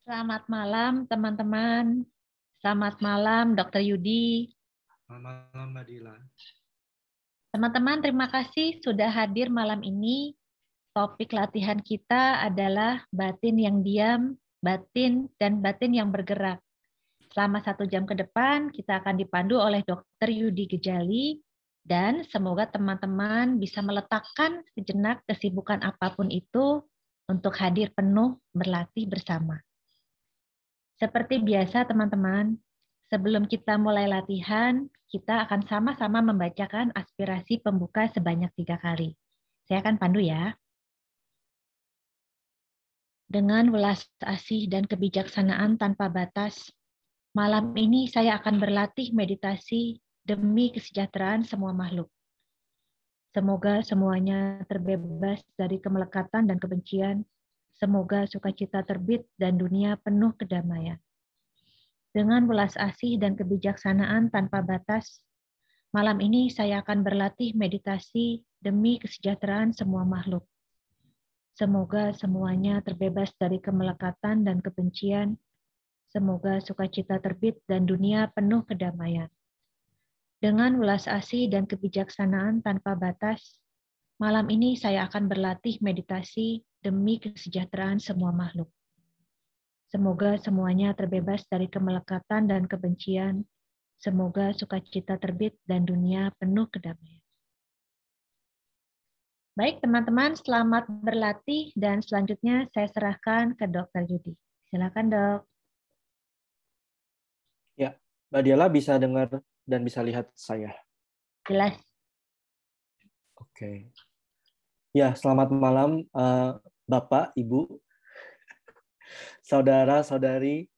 Selamat malam, teman-teman. Selamat malam, Dr. Yudi. Selamat malam, Mbak Dila. Teman-teman, terima kasih sudah hadir malam ini. Topik latihan kita adalah batin yang diam, batin, dan batin yang bergerak. Selama 1 jam ke depan, kita akan dipandu oleh Dr. Yudi Gejali, dan semoga teman-teman bisa meletakkan sejenak kesibukan apapun itu untuk hadir penuh berlatih bersama. Seperti biasa, teman-teman, sebelum kita mulai latihan, kita akan sama-sama membacakan aspirasi pembuka sebanyak 3 kali. Saya akan pandu ya. Dengan welas asih dan kebijaksanaan tanpa batas, malam ini saya akan berlatih meditasi demi kesejahteraan semua makhluk. Semoga semuanya terbebas dari kemelekatan dan kebencian. Semoga sukacita terbit dan dunia penuh kedamaian. Dengan welas asih dan kebijaksanaan tanpa batas, malam ini saya akan berlatih meditasi demi kesejahteraan semua makhluk. Semoga semuanya terbebas dari kemelekatan dan kebencian. Semoga sukacita terbit dan dunia penuh kedamaian. Dengan welas asih dan kebijaksanaan tanpa batas, malam ini saya akan berlatih meditasi demi kesejahteraan semua makhluk. Semoga semuanya terbebas dari kemelekatan dan kebencian. Semoga sukacita terbit dan dunia penuh kedamaian. Baik teman-teman, selamat berlatih dan selanjutnya saya serahkan ke Dr. Yudi. Silakan dok. Ya, Mbak Dila bisa dengar dan bisa lihat saya. Jelas. Oke. Ya, selamat malam Bapak, Ibu, saudara-saudari,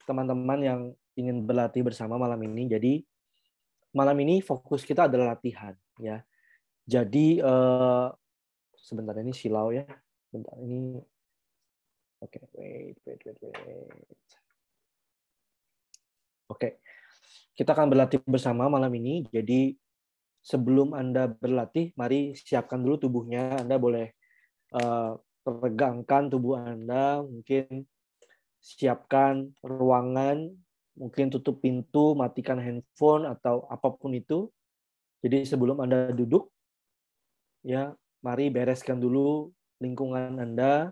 teman-teman yang ingin berlatih bersama malam ini. Jadi malam ini fokus kita adalah latihan, ya. Jadi sebentar ini silau ya. Bentar ini. Oke, wait. Oke. Kita akan berlatih bersama malam ini. Jadi sebelum Anda berlatih, mari siapkan dulu tubuhnya. Anda boleh regangkan tubuh Anda, mungkin siapkan ruangan, mungkin tutup pintu, matikan handphone atau apapun itu. Jadi sebelum Anda duduk, ya, mari bereskan dulu lingkungan Anda,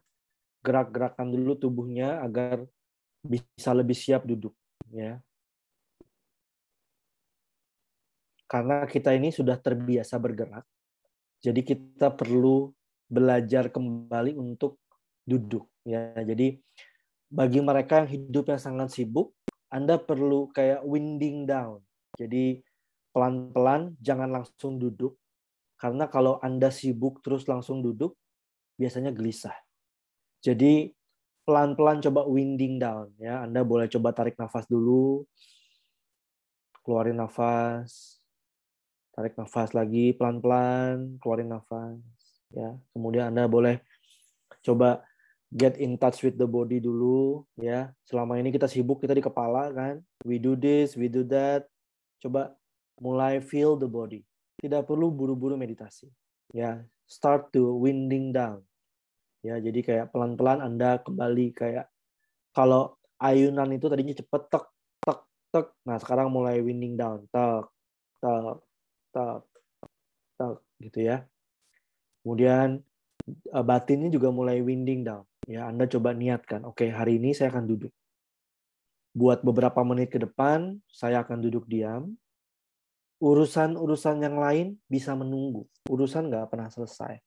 gerak-gerakkan dulu tubuhnya agar bisa lebih siap duduk, ya. Karena kita ini sudah terbiasa bergerak, jadi kita perlu belajar kembali untuk duduk, ya. Jadi bagi mereka yang hidupnya sangat sibuk, Anda perlu kayak winding down. Jadi pelan-pelan, jangan langsung duduk. Karena kalau Anda sibuk terus langsung duduk, biasanya gelisah. Jadi pelan-pelan coba winding down, ya. Anda boleh coba tarik nafas dulu, keluarin nafas, tarik nafas lagi pelan-pelan, keluarin nafas, ya. Kemudian Anda boleh coba get in touch with the body dulu, ya. Selama ini kita sibuk, kita di kepala kan. We do this, we do that. Coba mulai feel the body. Tidak perlu buru-buru meditasi. Ya, start to winding down. Ya, jadi kayak pelan-pelan Anda kembali kayak kalau ayunan itu tadinya cepet tek tek tek. Nah, sekarang mulai winding down. Tek tek tek tek gitu ya. Kemudian batinnya juga mulai winding down. Ya, Anda coba niatkan, oke, hari ini saya akan duduk. Buat beberapa menit ke depan, saya akan duduk diam. Urusan-urusan yang lain bisa menunggu. Urusan nggak pernah selesai.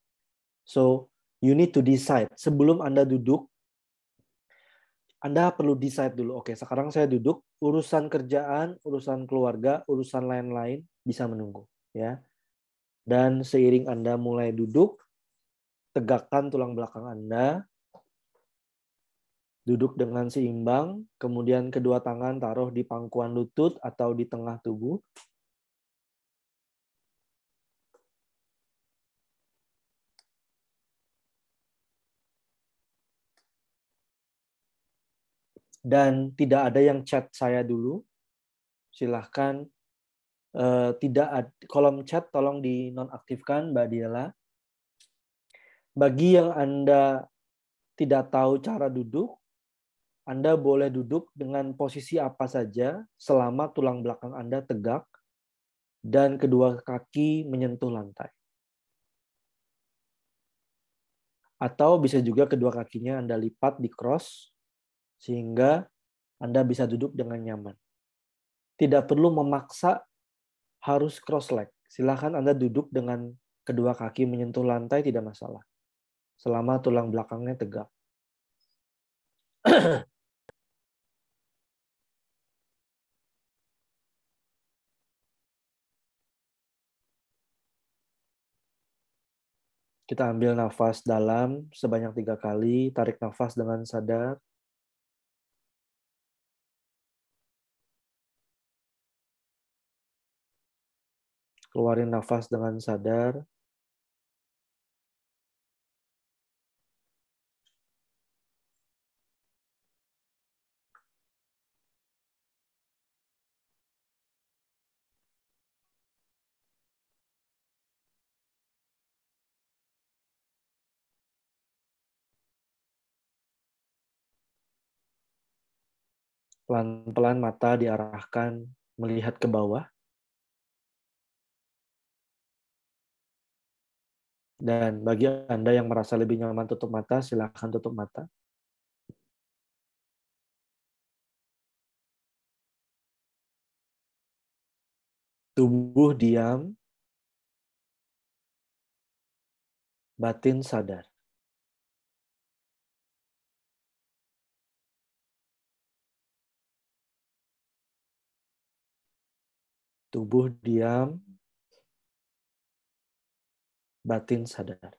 So, you need to decide. Sebelum Anda duduk, Anda perlu decide dulu. Oke, sekarang saya duduk. Urusan kerjaan, urusan keluarga, urusan lain-lain bisa menunggu. Ya. Dan seiring Anda mulai duduk, tegakkan tulang belakang Anda. Duduk dengan seimbang, kemudian kedua tangan taruh di pangkuan lutut atau di tengah tubuh. Dan tidak ada yang chat saya dulu. Silahkan, kolom chat tolong dinonaktifkan, Mbak Diela. Bagi yang Anda tidak tahu cara duduk, Anda boleh duduk dengan posisi apa saja selama tulang belakang Anda tegak dan kedua kaki menyentuh lantai. Atau bisa juga kedua kakinya Anda lipat di cross sehingga Anda bisa duduk dengan nyaman. Tidak perlu memaksa harus cross leg. Silakan Anda duduk dengan kedua kaki menyentuh lantai, tidak masalah. Selama tulang belakangnya tegak. Kita ambil nafas dalam sebanyak 3 kali, tarik nafas dengan sadar. Keluarin nafas dengan sadar. Pelan-pelan mata diarahkan melihat ke bawah. Dan bagi Anda yang merasa lebih nyaman tutup mata, silakan tutup mata. Tubuh diam, batin sadar. Tubuh diam, batin sadar.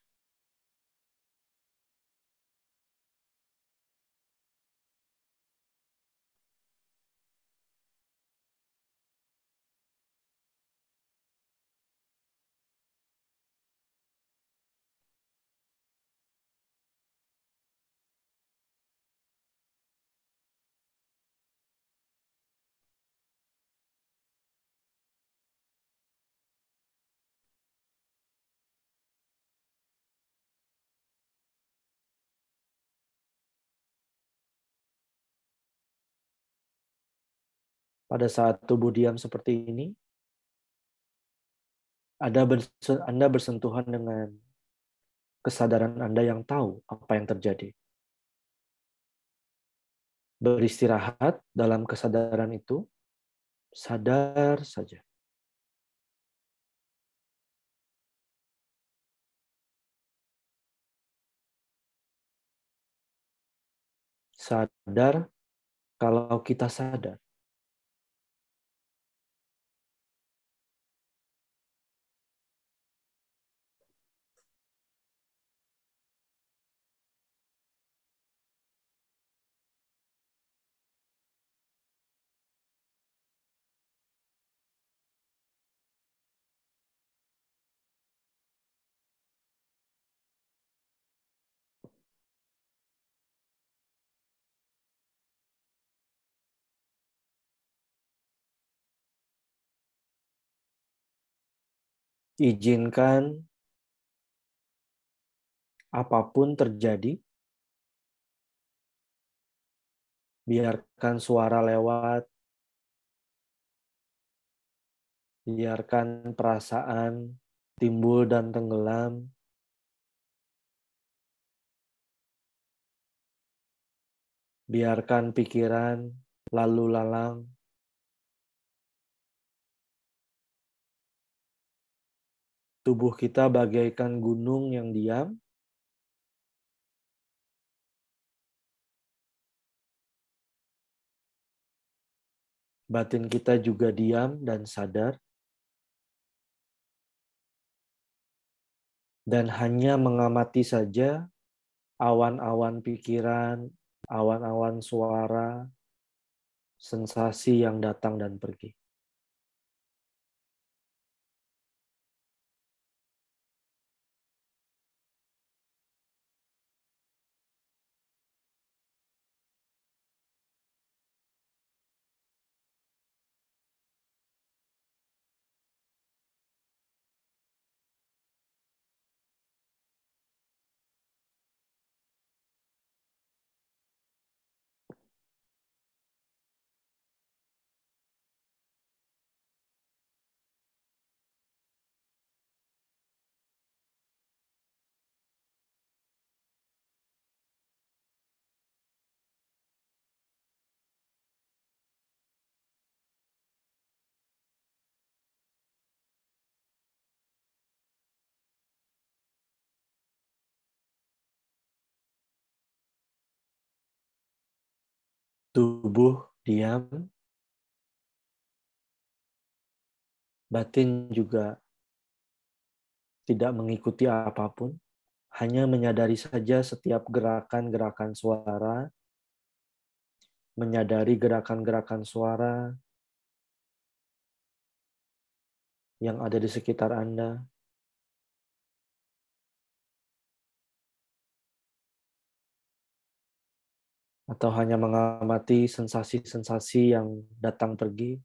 Pada saat tubuh diam seperti ini, Anda bersentuhan dengan kesadaran Anda yang tahu apa yang terjadi. Beristirahat dalam kesadaran itu, sadar saja. Sadar kalau kita sadar. Izinkan apapun terjadi, biarkan suara lewat, biarkan perasaan timbul dan tenggelam, biarkan pikiran lalu lalang. Tubuh kita bagaikan gunung yang diam, batin kita juga diam dan sadar, dan hanya mengamati saja awan-awan pikiran, awan-awan suara, sensasi yang datang dan pergi. Tubuh diam, batin juga tidak mengikuti apapun, hanya menyadari saja setiap gerakan-gerakan suara, menyadari gerakan-gerakan suara yang ada di sekitar Anda, atau hanya mengamati sensasi-sensasi yang datang pergi.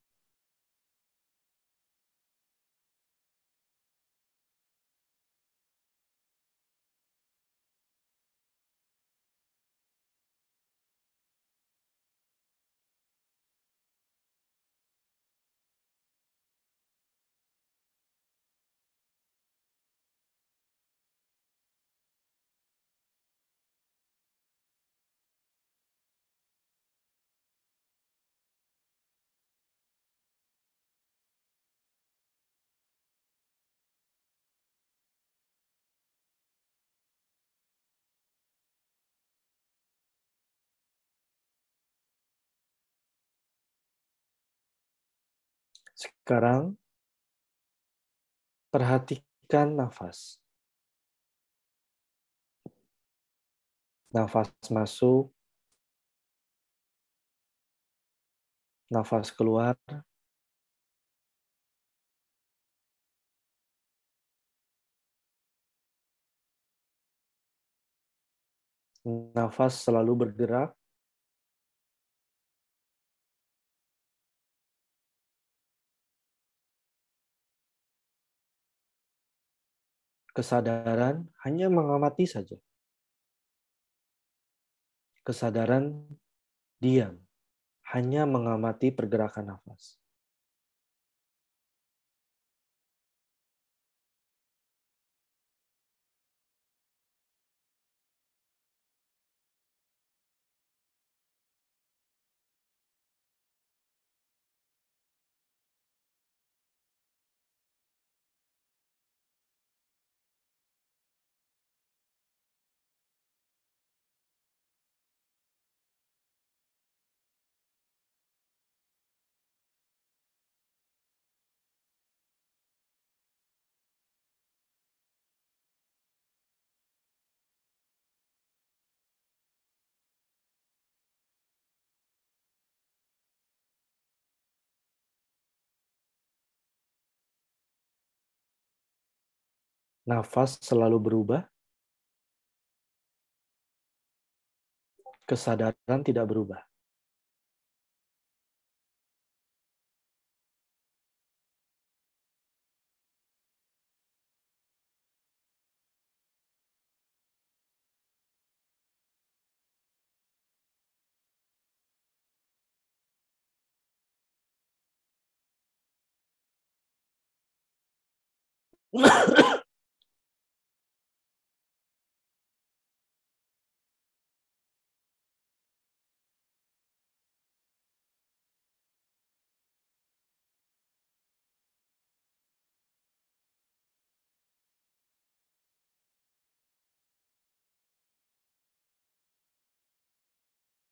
Sekarang, perhatikan nafas. Nafas masuk, nafas keluar. Nafas selalu bergerak. Kesadaran hanya mengamati saja. Kesadaran diam, hanya mengamati pergerakan nafas. Nafas selalu berubah, kesadaran tidak berubah.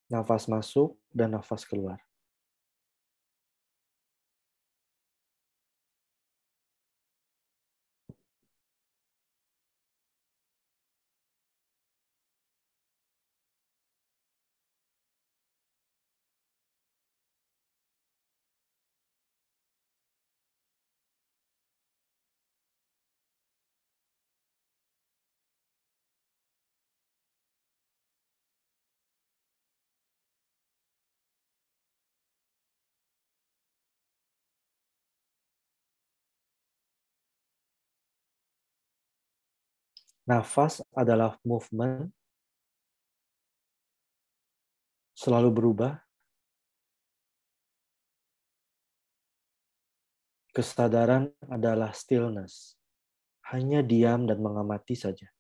Nafas masuk dan nafas keluar. Nafas adalah movement, selalu berubah. Kesadaran adalah stillness, hanya diam dan mengamati saja.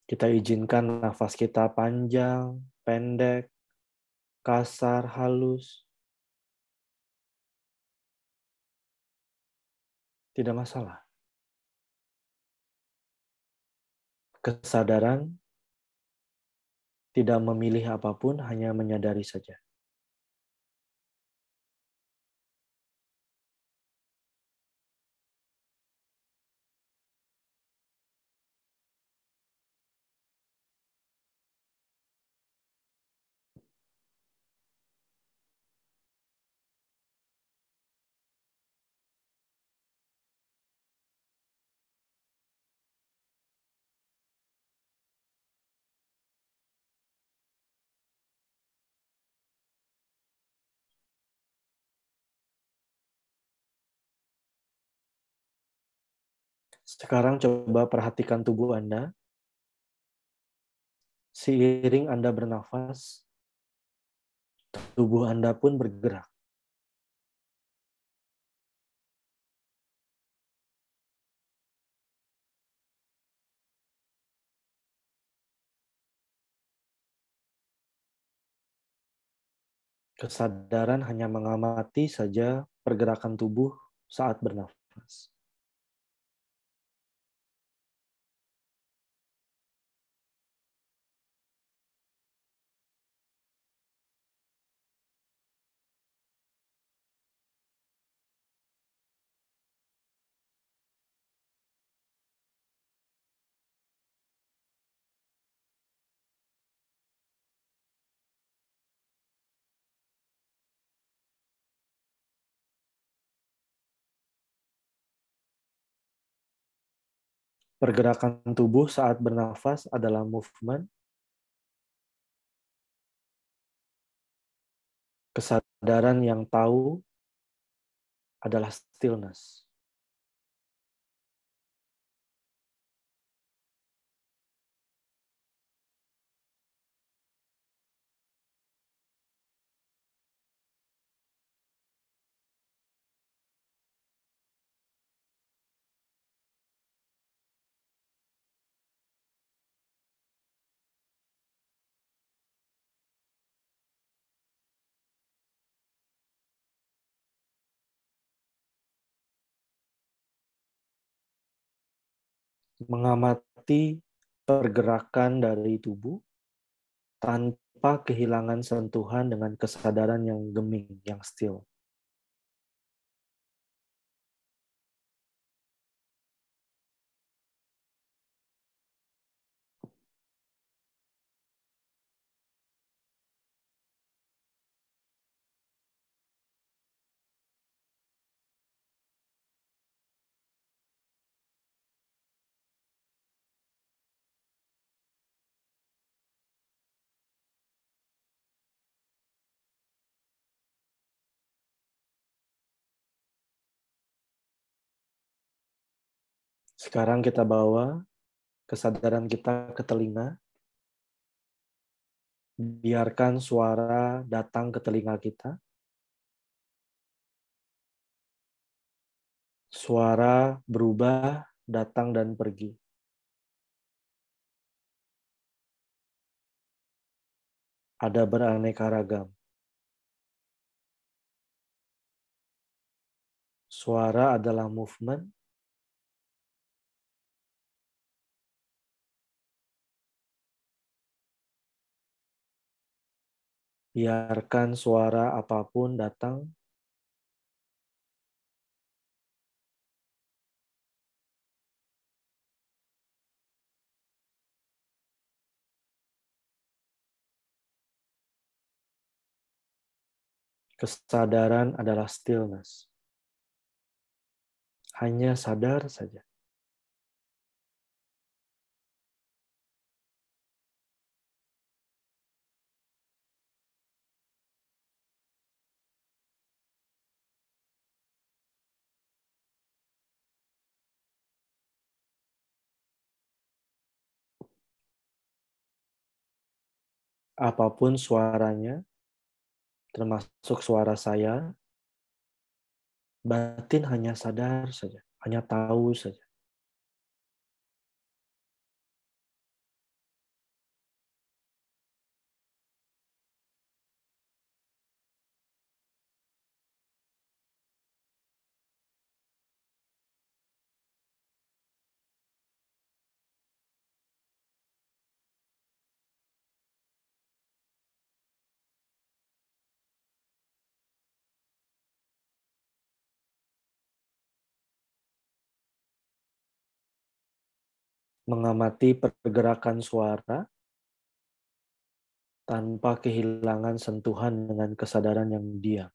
Kita izinkan nafas kita panjang, pendek, kasar, halus. tidak masalah. Kesadaran tidak memilih apapun, hanya menyadari saja. Sekarang coba perhatikan tubuh Anda. Seiring Anda bernafas, tubuh Anda pun bergerak. Kesadaran hanya mengamati saja pergerakan tubuh saat bernafas. Pergerakan tubuh saat bernafas adalah movement. Kesadaran yang tahu adalah stillness. Mengamati pergerakan dari tubuh tanpa kehilangan sentuhan dengan kesadaran yang geming, yang still. Sekarang kita bawa kesadaran kita ke telinga. Biarkan suara datang ke telinga kita. Suara berubah, datang dan pergi. Ada beraneka ragam. Suara adalah movement. Biarkan suara apapun datang. Kesadaran adalah stillness. Hanya sadar saja. Apapun suaranya, termasuk suara saya, batin hanya sadar saja, hanya tahu saja. mengamati pergerakan suara tanpa kehilangan sentuhan dengan kesadaran yang diam.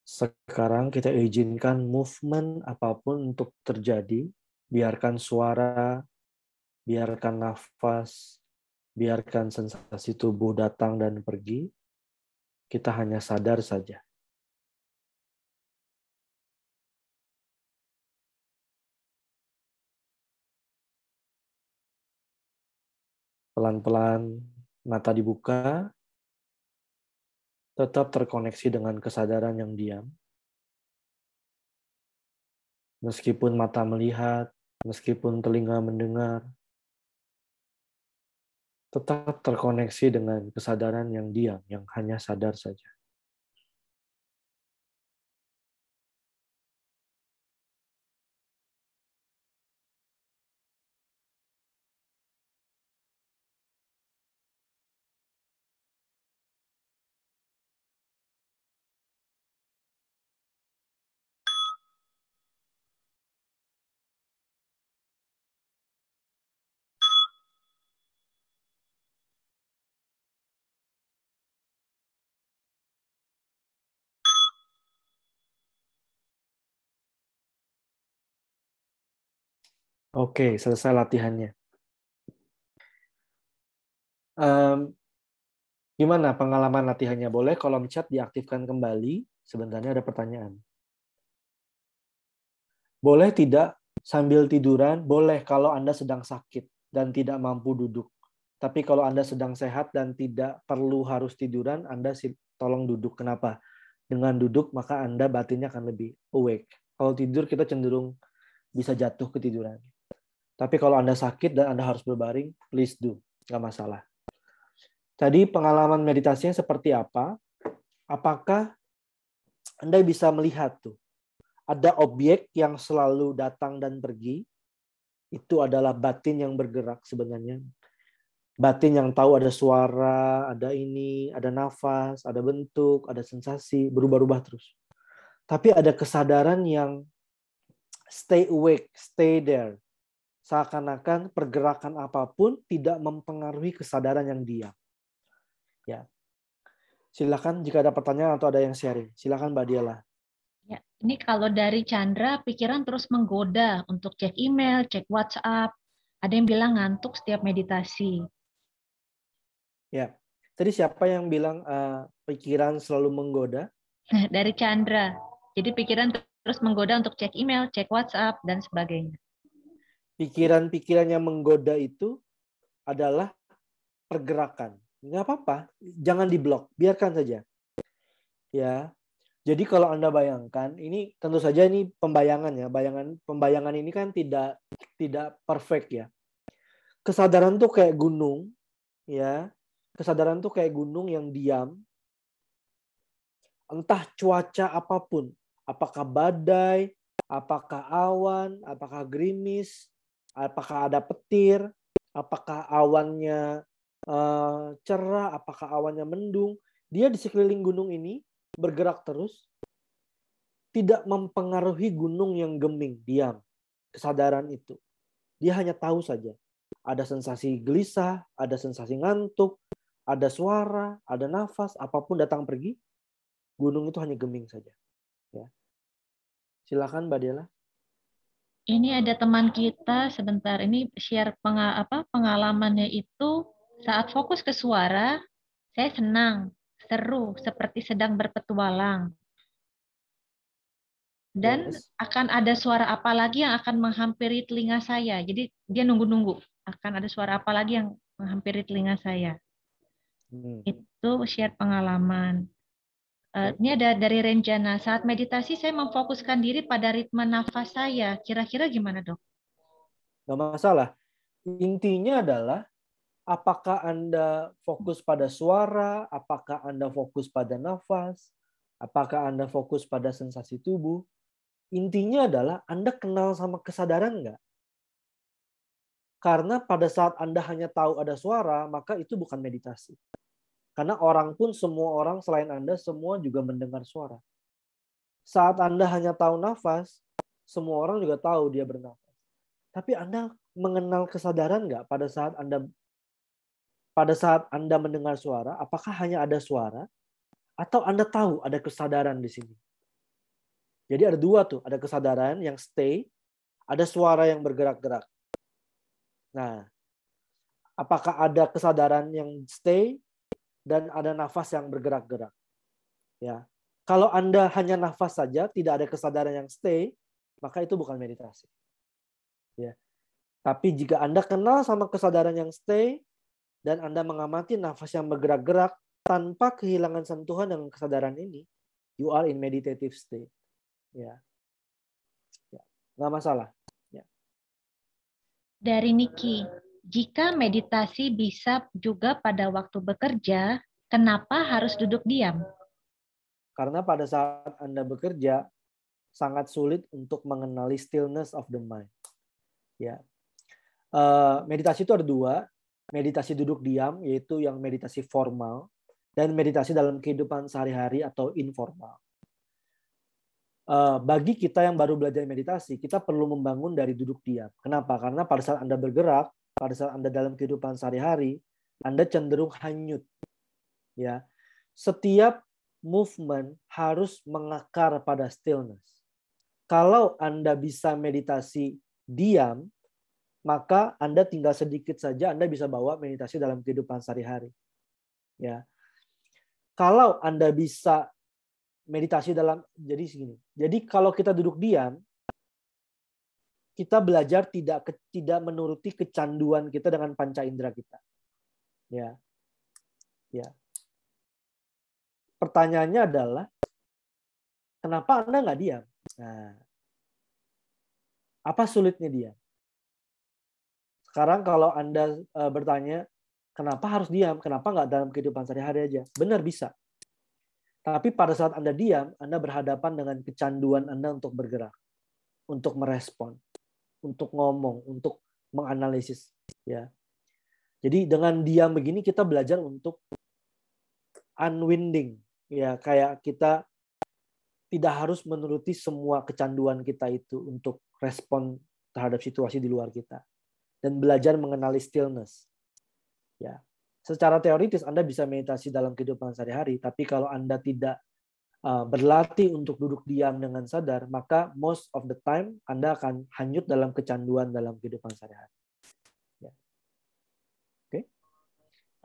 Sekarang kita izinkan movement apapun untuk terjadi. Biarkan suara, biarkan nafas, biarkan sensasi tubuh datang dan pergi. Kita hanya sadar saja. Pelan-pelan mata dibuka, tetap terkoneksi dengan kesadaran yang diam. Meskipun mata melihat, meskipun telinga mendengar, tetap terkoneksi dengan kesadaran yang diam, yang hanya sadar saja. Oke, selesai latihannya. Gimana pengalaman latihannya? Boleh kolom chat diaktifkan kembali. Sebenarnya ada pertanyaan. Boleh tidak sambil tiduran? Boleh kalau Anda sedang sakit dan tidak mampu duduk. Tapi kalau Anda sedang sehat dan tidak perlu harus tiduran, Anda tolong duduk. Kenapa? Dengan duduk, maka Anda batinnya akan lebih awake. Kalau tidur, kita cenderung bisa jatuh ketiduran. Tapi kalau Anda sakit dan Anda harus berbaring, please do. Nggak masalah. Tadi pengalaman meditasinya seperti apa? Apakah Anda bisa melihat tuh? Ada objek yang selalu datang dan pergi. Itu adalah batin yang bergerak sebenarnya. Batin yang tahu ada suara, ada ini, ada nafas, ada bentuk, ada sensasi, berubah-ubah terus. Tapi ada kesadaran yang stay awake, stay there. Seakan-akan pergerakan apapun tidak mempengaruhi kesadaran yang diam. Ya. Silakan jika ada pertanyaan atau ada yang sharing. Silakan Mbak Diala. Ya, ini kalau dari Chandra, pikiran terus menggoda untuk cek email, cek WhatsApp. Ada yang bilang ngantuk setiap meditasi. Ya, tadi siapa yang bilang pikiran selalu menggoda? Dari Chandra. Jadi pikiran terus menggoda untuk cek email, cek WhatsApp, dan sebagainya. Pikiran-pikiran yang menggoda itu adalah pergerakan. Nggak apa-apa, jangan diblok, biarkan saja. Ya, jadi kalau Anda bayangkan, ini tentu saja ini pembayangan ya, pembayangan ini kan tidak perfect ya. Kesadaran tuh kayak gunung, ya. Kesadaran tuh kayak gunung yang diam. Entah cuaca apapun, apakah badai, apakah awan, apakah gerimis, apakah ada petir, apakah awannya cerah, apakah awannya mendung, dia di sekeliling gunung ini bergerak terus, tidak mempengaruhi gunung yang geming, diam. Kesadaran itu. Dia hanya tahu saja. Ada sensasi gelisah, ada sensasi ngantuk, ada suara, ada nafas, apapun datang pergi, gunung itu hanya geming saja. Ya. Silakan Mbak Dela. Ini ada teman kita sebentar, ini share pengalamannya itu saat fokus ke suara, saya senang, seru, seperti sedang berpetualang. Dan Yes. akan ada suara apa lagi yang akan menghampiri telinga saya. Jadi dia nunggu-nunggu, akan ada suara apa lagi yang menghampiri telinga saya. Itu share pengalaman. Ini ada dari Renjana. Saat meditasi saya memfokuskan diri pada ritme nafas saya. Kira-kira gimana, Dok? Nggak masalah. Intinya adalah apakah Anda fokus pada suara, apakah Anda fokus pada nafas, apakah Anda fokus pada sensasi tubuh. Intinya adalah Anda kenal sama kesadaran nggak? Karena pada saat Anda hanya tahu ada suara, maka itu bukan meditasi. Karena orang pun, semua orang selain Anda, semua juga mendengar suara. Saat Anda hanya tahu nafas, semua orang juga tahu dia bernafas. Tapi Anda mengenal kesadaran nggak pada saat Anda mendengar suara? Apakah hanya ada suara? Atau Anda tahu ada kesadaran di sini? Jadi ada dua tuh, ada kesadaran yang stay, ada suara yang bergerak-gerak. Nah, apakah ada kesadaran yang stay dan ada nafas yang bergerak-gerak? Ya. Kalau Anda hanya nafas saja, tidak ada kesadaran yang stay, maka itu bukan meditasi. Ya. Tapi jika Anda kenal sama kesadaran yang stay dan Anda mengamati nafas yang bergerak-gerak tanpa kehilangan sentuhan dengan kesadaran ini, you are in meditative state. Ya. Ya. Nggak masalah. Ya. Dari Niki, jika meditasi bisa juga pada waktu bekerja, kenapa harus duduk diam? Karena pada saat Anda bekerja, sangat sulit untuk mengenali stillness of the mind. Ya. Meditasi itu ada dua. Meditasi duduk diam, yaitu yang meditasi formal, dan meditasi dalam kehidupan sehari-hari atau informal. Bagi kita yang baru belajar meditasi, kita perlu membangun dari duduk diam. Kenapa? Karena pada saat Anda bergerak, pada saat Anda dalam kehidupan sehari-hari, Anda cenderung hanyut. Ya. Setiap movement harus mengakar pada stillness. Kalau Anda bisa meditasi diam, maka Anda tinggal sedikit saja Anda bisa bawa meditasi dalam kehidupan sehari-hari. Ya. Kalau Anda bisa meditasi jadi segini. Jadi kalau kita duduk diam, kita belajar tidak menuruti kecanduan kita dengan panca indera kita. Ya. Ya. Pertanyaannya adalah, kenapa Anda nggak diam? Nah, apa sulitnya diam? Sekarang kalau Anda bertanya, kenapa harus diam? Kenapa nggak dalam kehidupan sehari-hari aja? Benar, bisa. Tapi pada saat Anda diam, Anda berhadapan dengan kecanduan Anda untuk bergerak, untuk merespon, untuk ngomong, untuk menganalisis. Ya. Jadi dengan diam begini kita belajar untuk unwinding. Ya, kayak kita tidak harus menuruti semua kecanduan kita itu untuk respon terhadap situasi di luar kita. Dan belajar mengenali stillness. Ya. Secara teoritis Anda bisa meditasi dalam kehidupan sehari-hari, tapi kalau Anda tidak berlatih untuk duduk diam dengan sadar, maka most of the time Anda akan hanyut dalam kecanduan dalam kehidupan sehari-hari. Ya. Oke.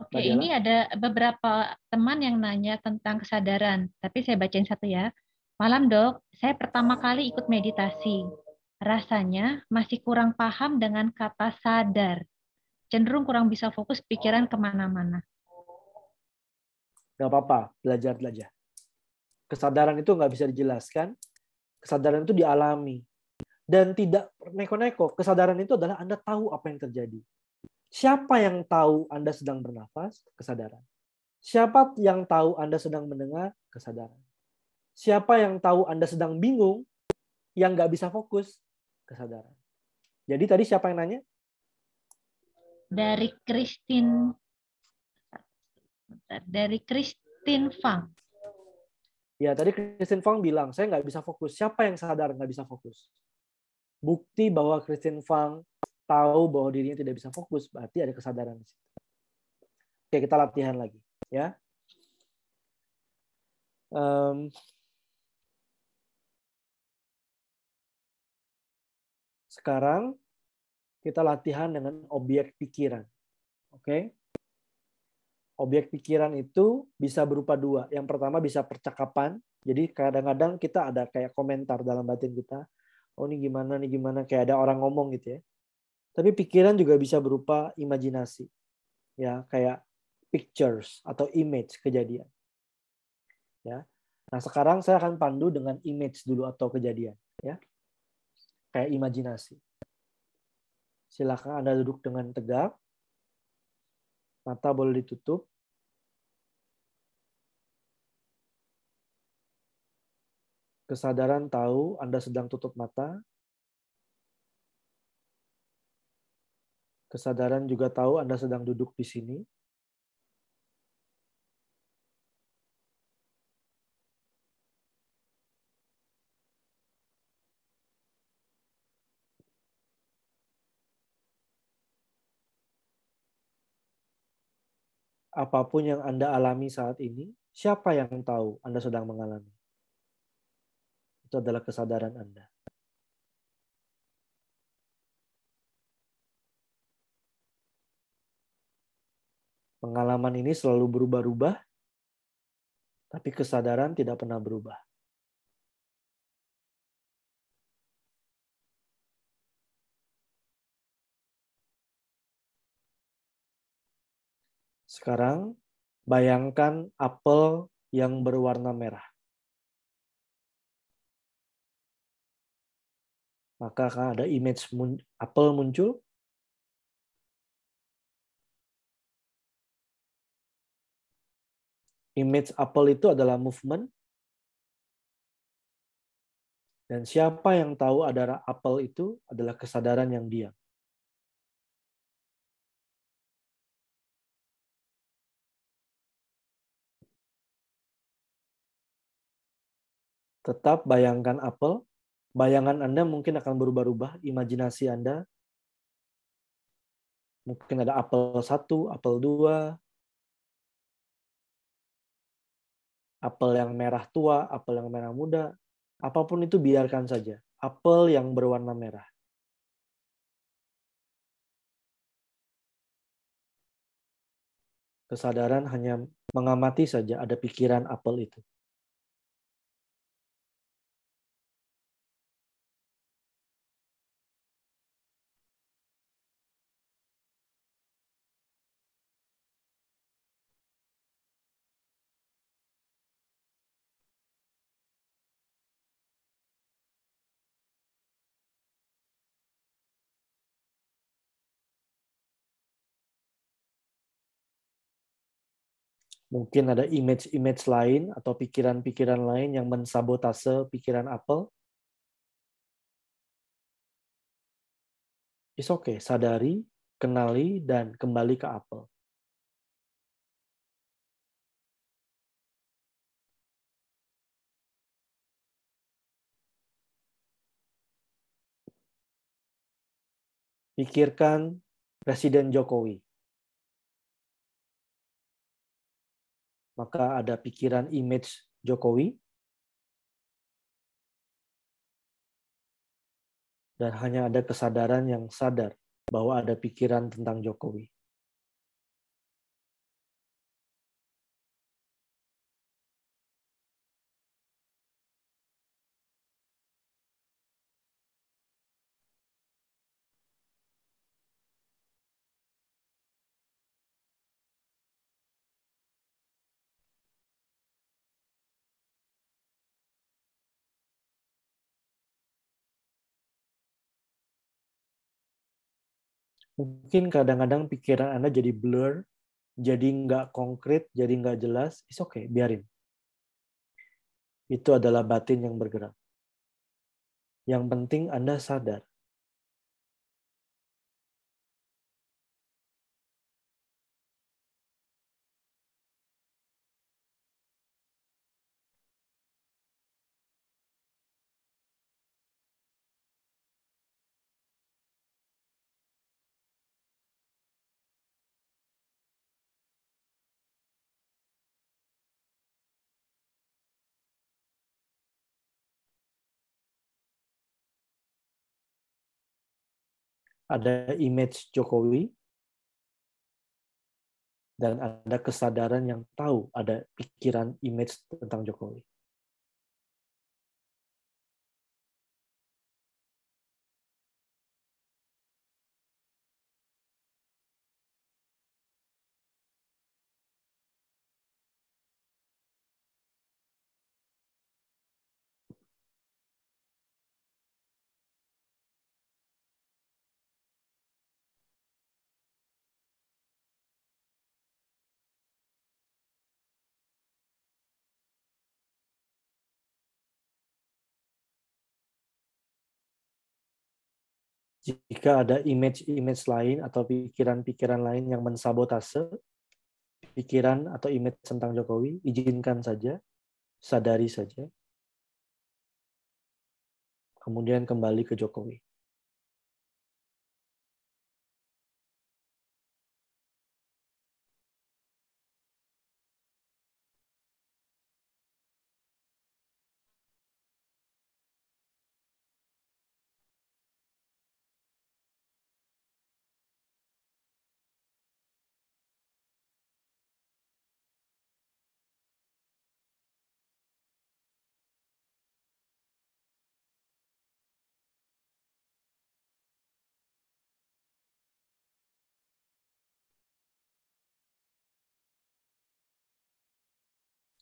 Oke, ini ada beberapa teman yang nanya tentang kesadaran, tapi saya bacain satu ya. Malam dok, saya pertama kali ikut meditasi. Rasanya masih kurang paham dengan kata sadar. Cenderung kurang bisa fokus pikiran kemana-mana. Gak apa-apa, belajar. Kesadaran itu nggak bisa dijelaskan, kesadaran itu dialami. Dan tidak neko-neko, kesadaran itu adalah Anda tahu apa yang terjadi. Siapa yang tahu Anda sedang bernafas? Kesadaran. Siapa yang tahu Anda sedang mendengar? Kesadaran. Siapa yang tahu Anda sedang bingung, yang nggak bisa fokus? Kesadaran. Jadi tadi siapa yang nanya? Dari Christine Fang. Ya, tadi Christine Fang bilang, saya nggak bisa fokus. Siapa yang sadar nggak bisa fokus? Bukti bahwa Christine Fang tahu bahwa dirinya tidak bisa fokus, berarti ada kesadaran di situ. Oke, kita latihan lagi. Ya. Sekarang kita latihan dengan objek pikiran. Oke? Objek pikiran itu bisa berupa dua. Yang pertama bisa percakapan. Jadi kadang-kadang kita ada kayak komentar dalam batin kita. Oh ini gimana, kayak ada orang ngomong gitu ya. Tapi pikiran juga bisa berupa imajinasi. Ya, kayak pictures atau image kejadian. Ya. Nah, sekarang saya akan pandu dengan image dulu atau kejadian, ya. Kayak imajinasi. Silakan Anda duduk dengan tegak. Mata boleh ditutup. Kesadaran tahu Anda sedang tutup mata. Kesadaran juga tahu Anda sedang duduk di sini. Apapun yang Anda alami saat ini, siapa yang tahu Anda sedang mengalami? Itu adalah kesadaran Anda. Pengalaman ini selalu berubah-ubah, tapi kesadaran tidak pernah berubah. Sekarang, bayangkan apel yang berwarna merah. Maka akan ada image apel muncul. Image apel itu adalah movement. Dan siapa yang tahu ada apel itu adalah kesadaran yang diam. Tetap bayangkan apel. Bayangan Anda mungkin akan berubah-ubah. Imajinasi Anda. Mungkin ada apel 1, apel 2. Apel yang merah tua, apel yang merah muda. Apapun itu biarkan saja. Apel yang berwarna merah. Kesadaran hanya mengamati saja ada pikiran apel itu. Mungkin ada image-image lain atau pikiran-pikiran lain yang mensabotase pikiran apel. It's okay, sadari, kenali, dan kembali ke apel. Pikirkan Presiden Jokowi. Maka ada pikiran image Jokowi, dan hanya ada kesadaran yang sadar bahwa ada pikiran tentang Jokowi. Mungkin kadang-kadang pikiran Anda jadi blur, jadi nggak konkret, jadi nggak jelas. It's okay, biarin. Itu adalah batin yang bergerak. Yang penting Anda sadar. ada image Jokowi, dan ada kesadaran yang tahu ada pikiran image tentang Jokowi. Jika ada image-image lain atau pikiran-pikiran lain yang mensabotase pikiran atau image tentang Jokowi, izinkan saja, sadari saja, kemudian kembali ke Jokowi.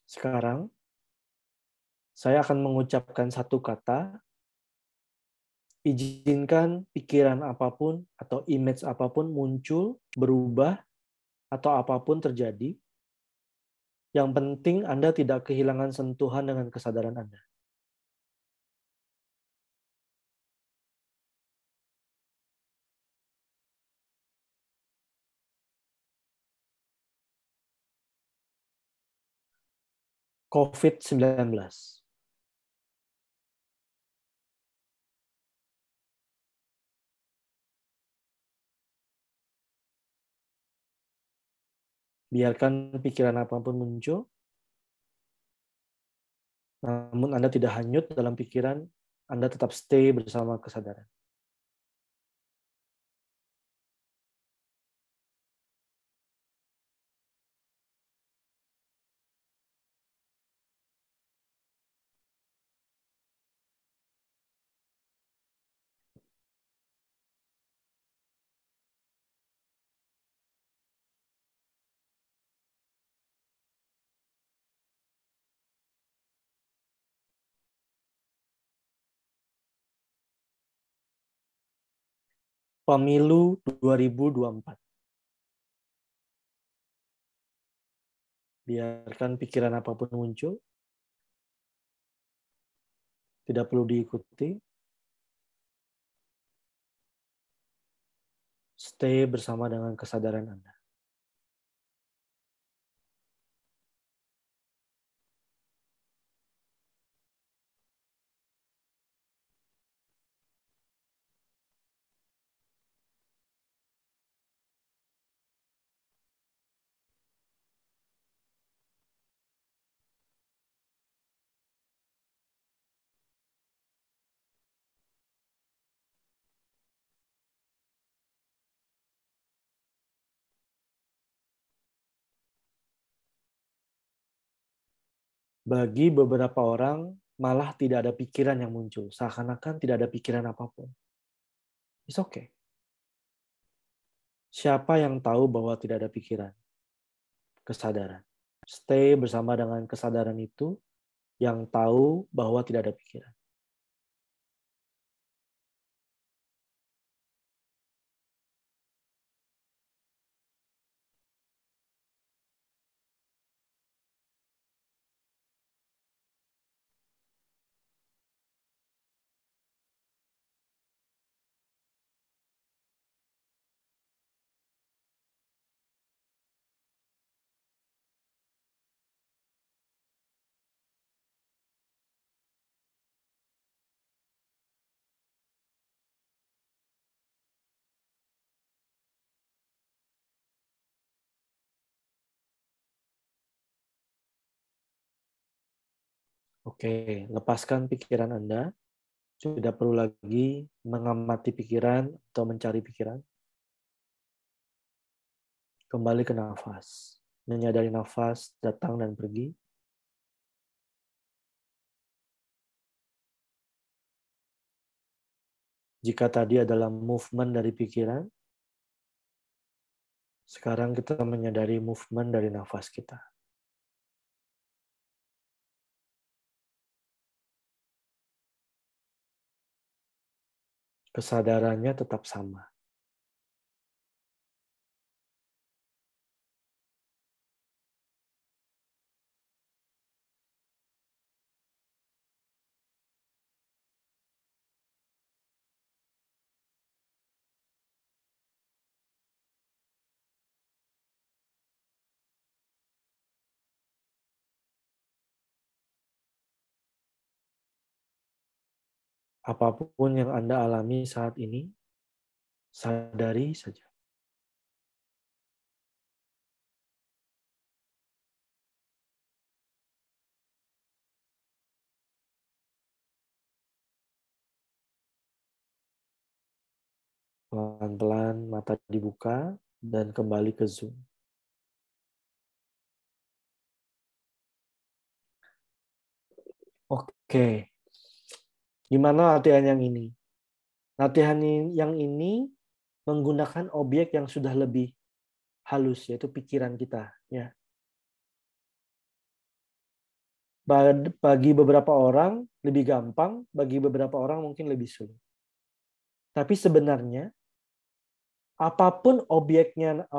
Sekarang, saya akan mengucapkan satu kata, izinkan pikiran apapun atau image apapun muncul, berubah, atau apapun terjadi. Yang penting Anda tidak kehilangan sentuhan dengan kesadaran Anda. COVID-19. Biarkan pikiran apapun muncul, namun Anda tidak hanyut dalam pikiran, Anda tetap stay bersama kesadaran. Pemilu 2024. Biarkan pikiran apapun muncul, tidak perlu diikuti. Stay bersama dengan kesadaran Anda. Bagi beberapa orang, malah tidak ada pikiran yang muncul. Seakan-akan tidak ada pikiran apapun. It's okay. Siapa yang tahu bahwa tidak ada pikiran? Kesadaran. Stay bersama dengan kesadaran itu yang tahu bahwa tidak ada pikiran. Oke, lepaskan pikiran Anda. Tidak perlu lagi mengamati pikiran atau mencari pikiran. Kembali ke nafas. Menyadari nafas datang dan pergi. Jika tadi adalah movement dari pikiran, sekarang kita menyadari movement dari nafas kita. Kesadarannya tetap sama. Apapun yang Anda alami saat ini, sadari saja. Pelan-pelan mata dibuka dan kembali ke Zoom. Oke. Gimana latihan yang ini? Latihan yang ini menggunakan objek yang sudah lebih halus, yaitu pikiran kita. Ya. Bagi beberapa orang lebih gampang, bagi beberapa orang mungkin lebih sulit. Tapi sebenarnya apapun objeknya,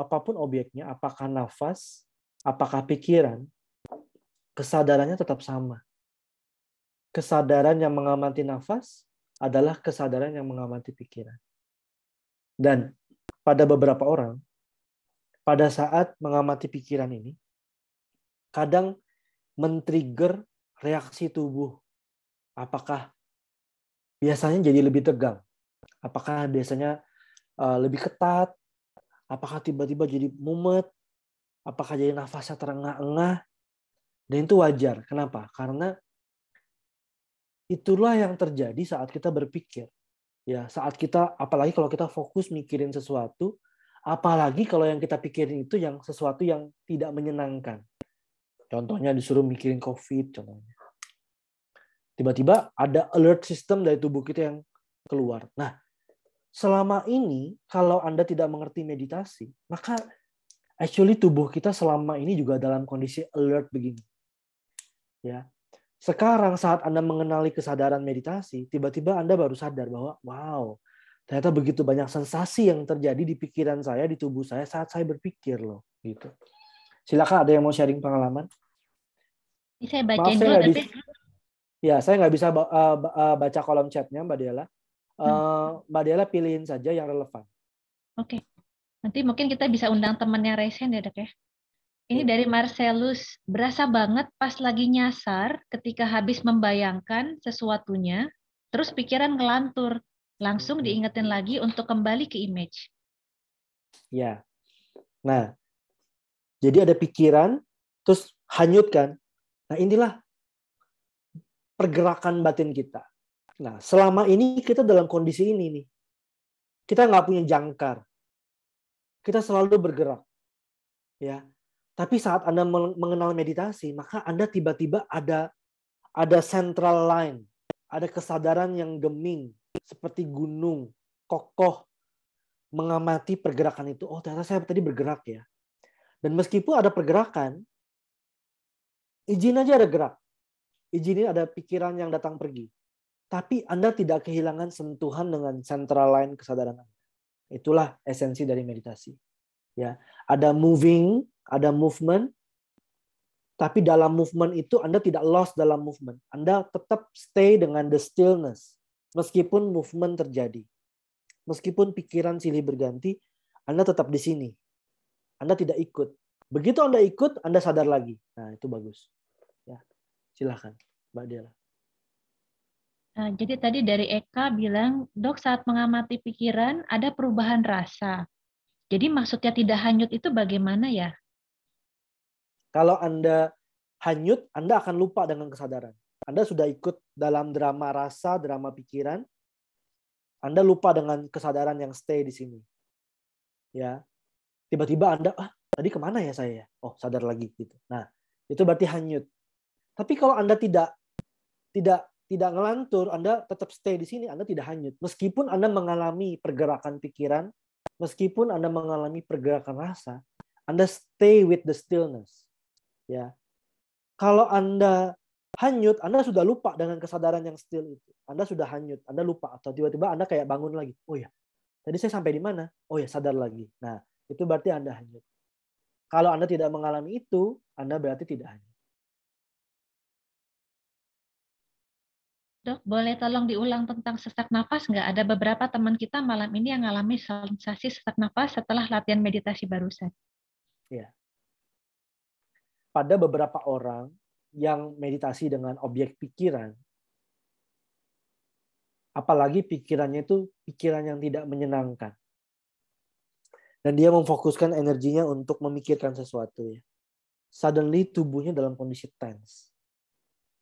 apakah nafas, apakah pikiran, kesadarannya tetap sama. Kesadaran yang mengamati nafas adalah kesadaran yang mengamati pikiran. Dan pada beberapa orang, pada saat mengamati pikiran ini, kadang men-trigger reaksi tubuh. Apakah biasanya jadi lebih tegang? Apakah biasanya lebih ketat? Apakah tiba-tiba jadi mumet? Apakah jadi nafasnya terengah-engah? Dan itu wajar. Kenapa? Karena itulah yang terjadi saat kita berpikir. Ya, saat kita, apalagi kalau kita fokus mikirin sesuatu, apalagi kalau yang kita pikirin itu yang sesuatu yang tidak menyenangkan. Contohnya disuruh mikirin COVID, contohnya. Tiba-tiba ada alert system dari tubuh kita yang keluar. Nah, selama ini kalau Anda tidak mengerti meditasi, maka actually tubuh kita selama ini juga dalam kondisi alert begini. Ya. Sekarang saat Anda mengenali kesadaran meditasi, tiba-tiba Anda baru sadar bahwa wow, ternyata begitu banyak sensasi yang terjadi di pikiran saya, di tubuh saya saat saya berpikir loh, gitu. Silakan, ada yang mau sharing pengalaman? Ini saya Maaf, bacain saya dulu nggak tapi bisa. Ya, saya nggak bisa baca kolom chatnya, Mbak Dela. Mbak Dela pilihin saja yang relevan. Oke. Nanti mungkin kita bisa undang temannya Resen ya, Dok ya. Ini dari Marcelus, berasa banget pas lagi nyasar ketika habis membayangkan sesuatunya, terus pikiran ngelantur, langsung diingetin lagi untuk kembali ke image. Ya, nah, jadi ada pikiran, terus hanyut kan. Nah, inilah pergerakan batin kita. Nah, selama ini kita dalam kondisi ini nih. Kita nggak punya jangkar. Kita selalu bergerak. Ya. Tapi saat Anda mengenal meditasi, maka Anda tiba-tiba ada central line, ada kesadaran yang geming, seperti gunung, kokoh, mengamati pergerakan itu. Oh, ternyata saya tadi bergerak ya. Dan meskipun ada pergerakan, izin aja ada gerak. Izinin ada pikiran yang datang pergi. Tapi Anda tidak kehilangan sentuhan dengan central line kesadaran Anda. Itulah esensi dari meditasi. Ya, ada moving, ada movement, tapi dalam movement itu Anda tidak lost dalam movement. Anda tetap stay dengan the stillness. Meskipun movement terjadi. Meskipun pikiran silih berganti, Anda tetap di sini. Anda tidak ikut. Begitu Anda ikut, Anda sadar lagi. Nah, itu bagus. Ya, silahkan, Mbak Dela. Nah, jadi tadi dari Eka bilang, Dok saat mengamati pikiran ada perubahan rasa. Jadi maksudnya tidak hanyut itu bagaimana ya? Kalau Anda hanyut, Anda akan lupa dengan kesadaran. Anda sudah ikut dalam drama rasa, drama pikiran. Anda lupa dengan kesadaran yang stay di sini. Ya, tiba-tiba Anda, tadi kemana ya saya? Oh, sadar lagi gitu. Nah, itu berarti hanyut. Tapi kalau Anda tidak ngelantur, Anda tetap stay di sini, Anda tidak hanyut. Meskipun Anda mengalami pergerakan pikiran, meskipun Anda mengalami pergerakan rasa, Anda stay with the stillness. Ya. Kalau Anda hanyut, Anda sudah lupa dengan kesadaran yang still itu. Anda sudah hanyut, Anda lupa, atau tiba-tiba Anda kayak bangun lagi. Oh ya, tadi saya sampai di mana? Oh ya, sadar lagi. Nah, itu berarti Anda hanyut. Kalau Anda tidak mengalami itu, Anda berarti tidak hanyut. Dok, boleh tolong diulang tentang sesak nafas nggak? Ada beberapa teman kita malam ini yang mengalami sensasi sesak nafas setelah latihan meditasi barusan. Ya. Pada beberapa orang yang meditasi dengan objek pikiran, apalagi pikirannya itu pikiran yang tidak menyenangkan. Dan dia memfokuskan energinya untuk memikirkan sesuatu. Ya. Suddenly tubuhnya dalam kondisi tense.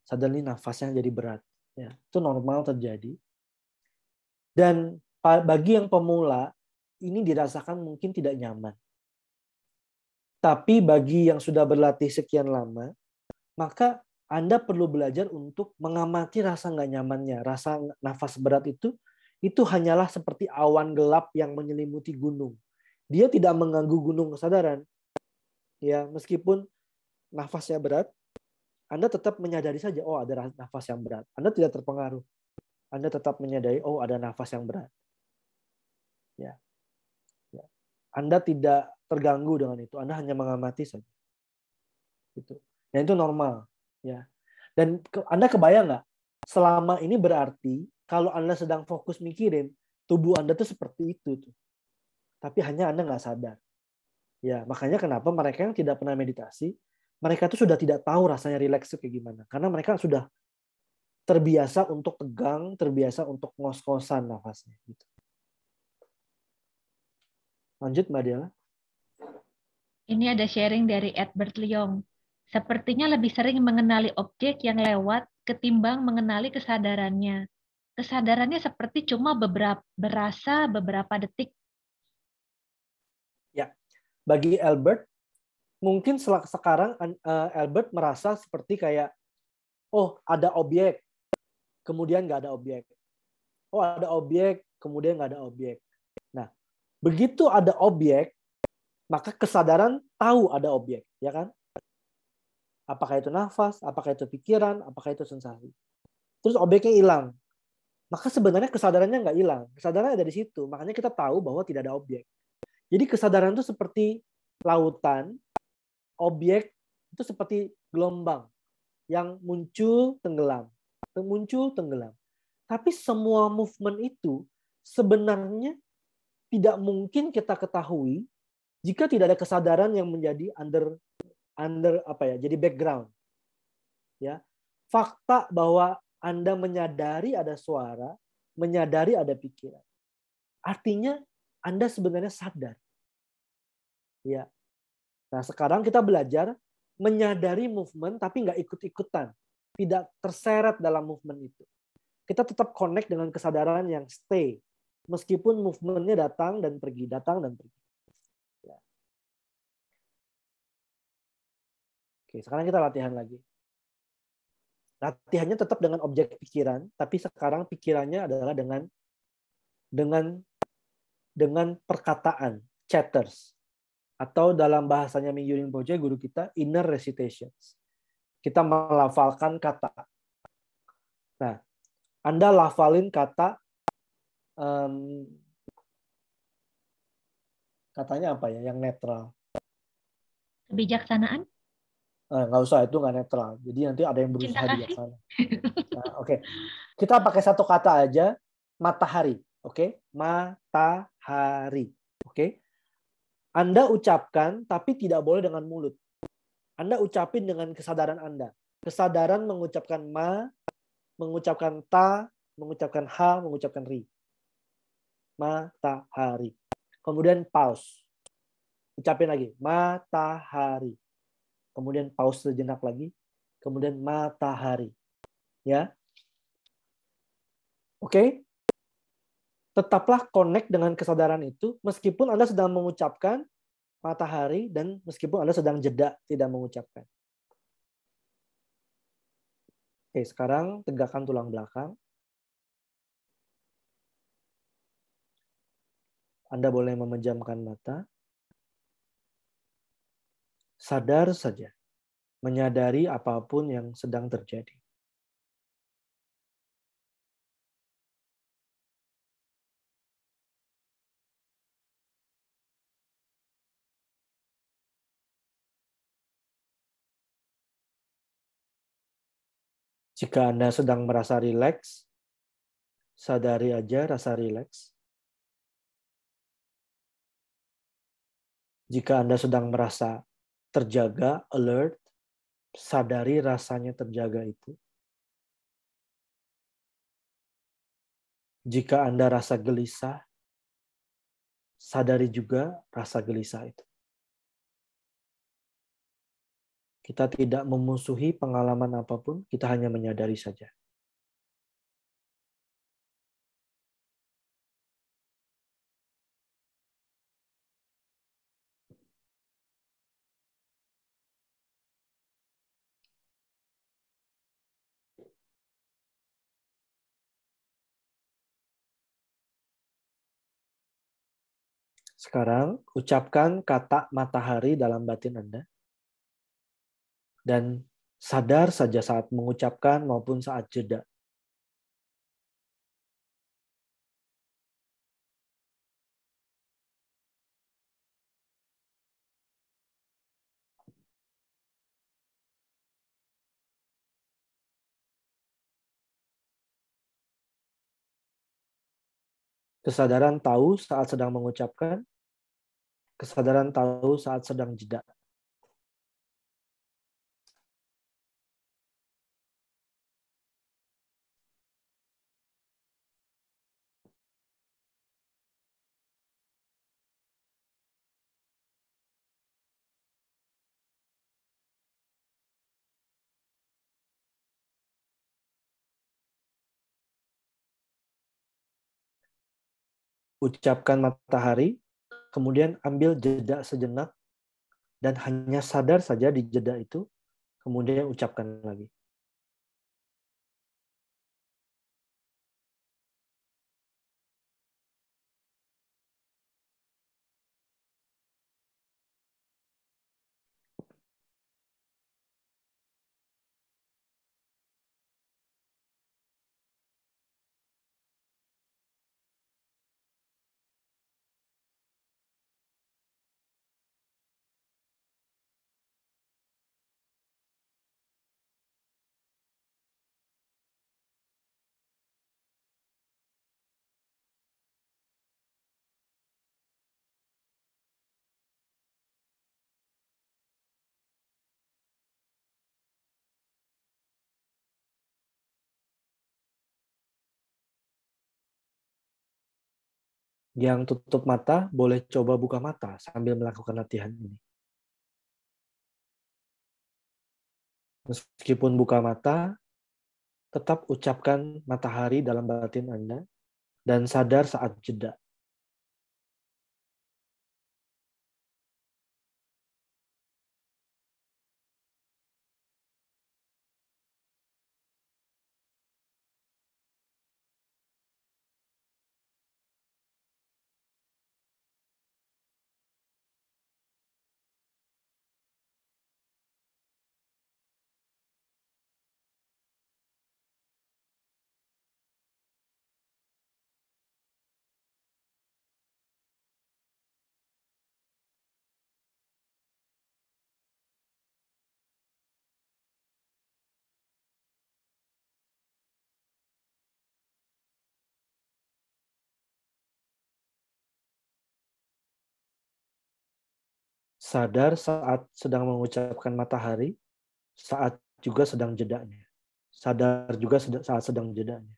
Suddenly nafasnya jadi berat. Ya. Itu normal terjadi. Dan bagi yang pemula, ini dirasakan mungkin tidak nyaman. Tapi bagi yang sudah berlatih sekian lama, maka Anda perlu belajar untuk mengamati rasa nggak nyamannya. Rasa nafas berat itu hanyalah seperti awan gelap yang menyelimuti gunung. Dia tidak mengganggu gunung kesadaran. Ya, meskipun nafasnya berat, Anda tetap menyadari saja, oh ada nafas yang berat. Anda tidak terpengaruh. Anda tetap menyadari, oh ada nafas yang berat. Ya. Ya. Anda tidak terganggu dengan itu. Anda hanya mengamati saja. Itu. Dan itu normal. Ya. Dan Anda kebayang nggak? Selama ini berarti kalau Anda sedang fokus mikirin, tubuh Anda tuh seperti itu tuh. Tapi hanya Anda nggak sadar. Ya, makanya kenapa mereka yang tidak pernah meditasi, mereka tuh sudah tidak tahu rasanya rileks itu kayak gimana. Karena mereka sudah terbiasa untuk tegang, terbiasa untuk ngos-ngosan nafasnya. Gitu. Lanjut, Mbak Diana. Ini ada sharing dari Edward Leong. Sepertinya lebih sering mengenali objek yang lewat ketimbang mengenali kesadarannya. Kesadarannya seperti cuma berasa beberapa detik. Ya, bagi Albert, mungkin sekarang Albert merasa seperti kayak, oh ada objek, kemudian nggak ada objek. Oh ada objek, kemudian nggak ada objek. Nah, begitu ada objek, maka kesadaran tahu ada objek, ya kan? Apakah itu nafas, apakah itu pikiran, apakah itu sensasi. Terus objeknya hilang. Maka sebenarnya kesadarannya nggak hilang. Kesadaran ada di situ. Makanya kita tahu bahwa tidak ada objek. Jadi kesadaran itu seperti lautan, objek itu seperti gelombang yang muncul, tenggelam. Muncul, tenggelam. Tapi semua movement itu sebenarnya tidak mungkin kita ketahui jika tidak ada kesadaran yang menjadi under jadi background. Ya. Fakta bahwa Anda menyadari ada suara, menyadari ada pikiran. Artinya Anda sebenarnya sadar. Ya. Nah, sekarang kita belajar menyadari movement tapi nggak ikut-ikutan. Tidak terseret dalam movement itu. Kita tetap connect dengan kesadaran yang stay. Meskipun movementnya datang dan pergi, datang dan pergi. Ya. Oke, sekarang kita latihan lagi. Latihannya tetap dengan objek pikiran, tapi sekarang pikirannya adalah dengan perkataan, chatters. Atau dalam bahasanya Mingyu Rinpoche, guru kita, inner recitations. Kita melafalkan kata. Nah, Anda lafalin kata, katanya apa ya, yang netral. Kebijaksanaan? Nggak usah, itu nggak netral. Jadi nanti ada yang berusaha Cinta kasih? bijaksana. Nah, oke. Kita pakai satu kata aja, matahari. Oke, matahari. Oke. Anda ucapkan, tapi tidak boleh dengan mulut. Anda ucapin dengan kesadaran Anda. Kesadaran mengucapkan ma, mengucapkan ta, mengucapkan ha, mengucapkan ri. Matahari. Kemudian pause. Ucapin lagi, matahari. Kemudian pause sejenak lagi. Kemudian matahari. ya. Oke? Tetaplah connect dengan kesadaran itu meskipun Anda sedang mengucapkan matahari dan meskipun Anda sedang jeda tidak mengucapkan. Oke, sekarang tegakkan tulang belakang. Anda boleh memejamkan mata. Sadar saja, menyadari apapun yang sedang terjadi. Jika Anda sedang merasa rileks, sadari aja rasa rileks. Jika Anda sedang merasa terjaga, alert, sadari rasanya terjaga itu. Jika Anda rasa gelisah, sadari juga rasa gelisah itu. Kita tidak memusuhi pengalaman apapun, kita hanya menyadari saja. Sekarang, ucapkan kata matahari dalam batin Anda. Dan sadar saja saat mengucapkan maupun saat jeda. Kesadaran tahu saat sedang mengucapkan, kesadaran tahu saat sedang jeda. Ucapkan matahari, kemudian ambil jeda sejenak, dan hanya sadar saja di jeda itu, kemudian ucapkan lagi. Yang tutup mata boleh coba buka mata sambil melakukan latihan ini. Meskipun buka mata, tetap ucapkan matahari dalam batin Anda dan sadar saat jeda. Sadar saat sedang mengucapkan matahari, saat juga sedang jedanya. Sadar juga saat sedang jedanya.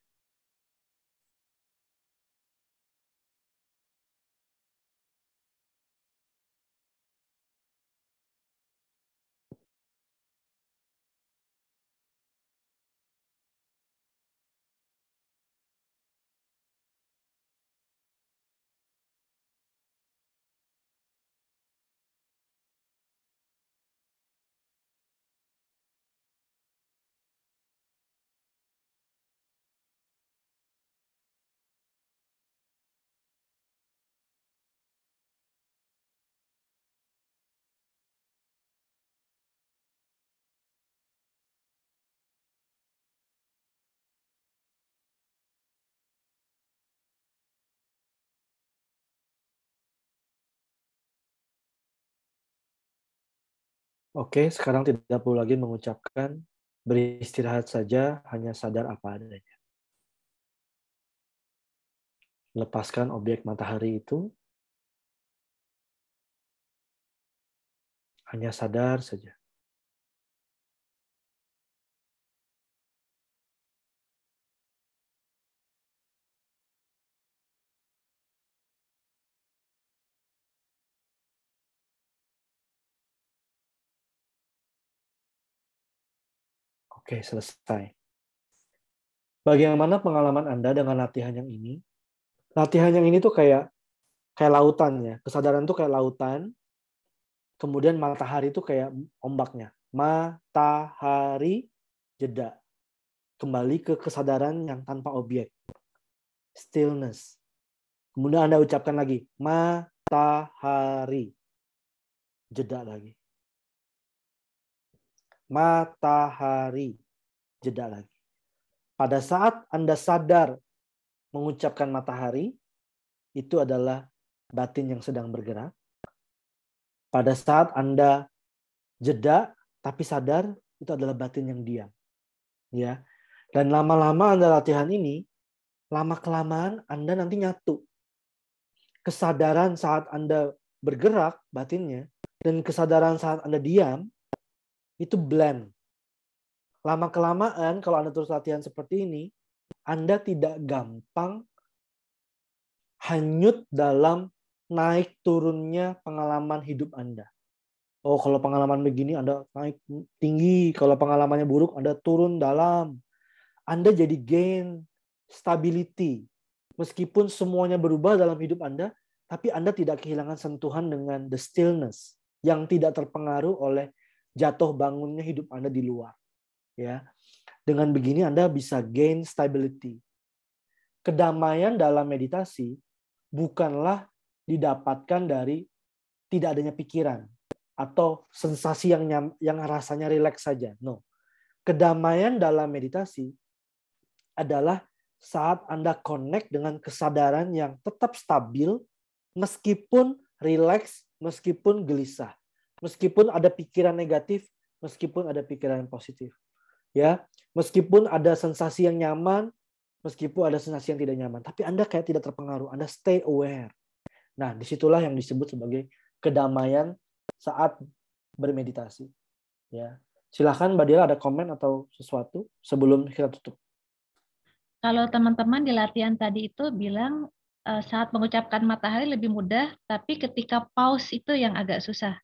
Oke, sekarang tidak perlu lagi mengucapkan beristirahat saja, hanya sadar apa adanya. Lepaskan objek matahari itu, hanya sadar saja. Oke, selesai. Bagaimana pengalaman Anda dengan latihan yang ini? Latihan yang ini tuh kayak lautan ya. Kesadaran tuh kayak lautan. Kemudian matahari itu kayak ombaknya. Matahari, jeda. Kembali ke kesadaran yang tanpa objek. Stillness. Kemudian Anda ucapkan lagi. Matahari. Jeda lagi. Matahari. Jeda lagi. Pada saat Anda sadar mengucapkan matahari, itu adalah batin yang sedang bergerak. Pada saat Anda jeda tapi sadar, itu adalah batin yang diam. Ya. Dan lama-lama Anda latihan ini, lama-kelamaan Anda nanti nyatu. Kesadaran saat Anda bergerak, batinnya, dan kesadaran saat Anda diam, itu blend. Lama-kelamaan, kalau Anda terus latihan seperti ini, Anda tidak gampang hanyut dalam naik turunnya pengalaman hidup Anda. Oh, kalau pengalaman begini Anda naik tinggi, kalau pengalamannya buruk Anda turun dalam. Anda jadi gain stability. Meskipun semuanya berubah dalam hidup Anda, tapi Anda tidak kehilangan sentuhan dengan the stillness yang tidak terpengaruh oleh jatuh bangunnya hidup Anda di luar. Ya. Dengan begini Anda bisa gain stability. Kedamaian dalam meditasi bukanlah didapatkan dari tidak adanya pikiran atau sensasi yang rasanya rileks saja. No. Kedamaian dalam meditasi adalah saat Anda connect dengan kesadaran yang tetap stabil meskipun rileks, meskipun gelisah, meskipun ada pikiran negatif, meskipun ada pikiran yang positif. Ya, meskipun ada sensasi yang nyaman, meskipun ada sensasi yang tidak nyaman, tapi Anda kayak tidak terpengaruh, Anda stay aware. Nah, disitulah yang disebut sebagai kedamaian saat bermeditasi. Ya, silakan Mbak Dila ada komen atau sesuatu sebelum kita tutup. Kalau teman-teman di latihan tadi itu bilang saat mengucapkan matahari lebih mudah, tapi ketika pause itu yang agak susah.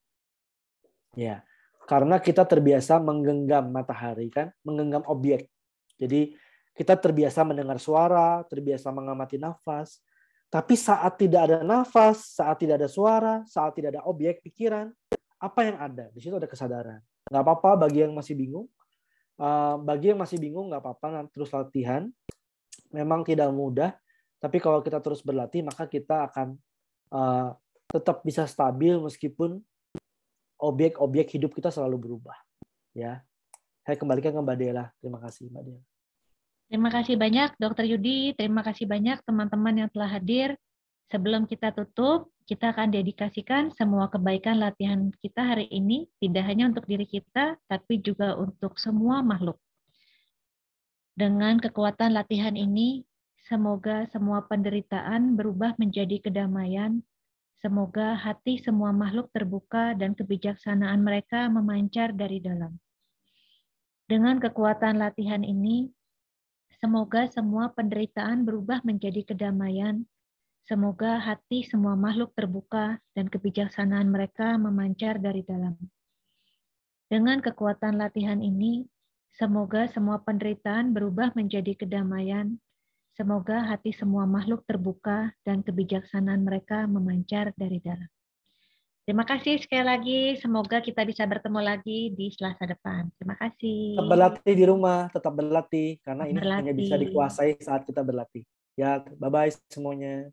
Ya, karena kita terbiasa menggenggam matahari kan, menggenggam objek. Jadi kita terbiasa mendengar suara, terbiasa mengamati nafas. Tapi saat tidak ada nafas, saat tidak ada suara, saat tidak ada objek pikiran, apa yang ada? Di situ ada kesadaran. Nggak apa-apa bagi yang masih bingung. Bagi yang masih bingung nggak apa-apa, terus latihan. Memang tidak mudah, tapi kalau kita terus berlatih maka kita akan tetap bisa stabil meskipun objek-objek hidup kita selalu berubah. Ya, saya kembalikan ke Mbak Dela. Terima kasih Mbak Dela. Terima kasih banyak Dr. Yudi, terima kasih banyak teman-teman yang telah hadir. Sebelum kita tutup, kita akan dedikasikan semua kebaikan latihan kita hari ini, tidak hanya untuk diri kita, tapi juga untuk semua makhluk. Dengan kekuatan latihan ini, semoga semua penderitaan berubah menjadi kedamaian. Semoga hati semua makhluk terbuka dan kebijaksanaan mereka memancar dari dalam. Dengan kekuatan latihan ini, semoga semua penderitaan berubah menjadi kedamaian. Semoga hati semua makhluk terbuka dan kebijaksanaan mereka memancar dari dalam. Dengan kekuatan latihan ini, semoga semua penderitaan berubah menjadi kedamaian. Semoga hati semua makhluk terbuka dan kebijaksanaan mereka memancar dari dalam. Terima kasih sekali lagi. Semoga kita bisa bertemu lagi di Selasa depan. Terima kasih. Tetap berlatih di rumah, tetap berlatih karena ini hanya bisa Berlatih. dikuasai saat kita berlatih. Ya, bye-bye semuanya.